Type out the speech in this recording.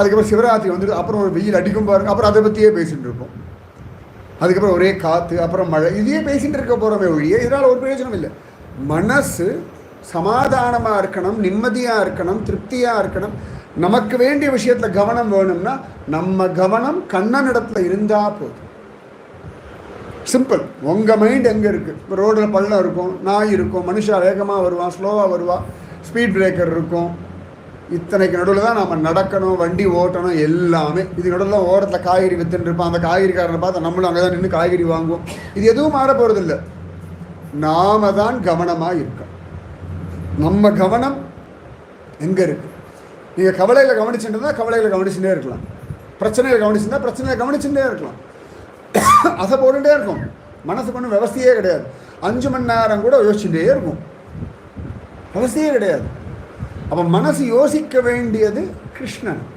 அதுக்கப்புறம் சிவராத்திரி வந்துட்டு அப்புறம் ஒரு வெயில் அடிக்கும் பாருங்க, அப்புறம் அதை பற்றியே பேசிகிட்டு இருப்போம். அதுக்கப்புறம் ஒரே காற்று, அப்புறம் மழை, இதையே பேசிகிட்டு இருக்க போகிறோமே ஒழிய இதனால் ஒரு பிரயோஜனம் இல்லை. மனசு சமாதானமாக இருக்கணும், நிம்மதியாக இருக்கணும், திருப்தியாக இருக்கணும். நமக்கு வேண்டிய விஷயத்தில் கவனம் வேணும்னா நம்ம கவனம் கண்ணனிடத்தில் இருந்தால் போதும். சிம்பிள். உங்கள் மைண்ட் எங்கே இருக்குது? இப்போ ரோடில் பள்ளம் இருக்கும், நாய் இருக்கும், மனுஷா வேகமாக வருவான், ஸ்லோவாக வருவான், ஸ்பீட் பிரேக்கர் இருக்கும். இத்தனைக்கு நடுவில் தான் நம்ம நடக்கணும், வண்டி ஓட்டணும், எல்லாமே. இது நடுவில் ஓரத்தில் காய்கறி வித்துன்னு இருப்பான், அந்த காய்கறிக்காரனை பார்த்தா நம்மளும் அங்கே தான் நின்று காய்கறி வாங்குவோம். இது எதுவும் மாற போகிறதில்ல. நாம தான் கவனமாக இருக்கோம். நம்ம கவனம் எங்கே இருக்குது? நீங்கள் கவலையில் கவனிச்சுட்டு இருந்தால் கவலையில் கவனிச்சுட்டே இருக்கலாம், பிரச்சனையில் கவனிச்சுருந்தா பிரச்சனையில் கவனிச்சுட்டே இருக்கலாம். அதை போட்டுகிட்டே இருக்கும். மனசுக்கு ஒன்றும் விவசாயே கிடையாது. 5 மணி நேரம் கூட யோசிச்சுட்டே இருக்கும், விவசாயே கிடையாது. அப்போ மனசு யோசிக்க வேண்டியது கிருஷ்ணன்.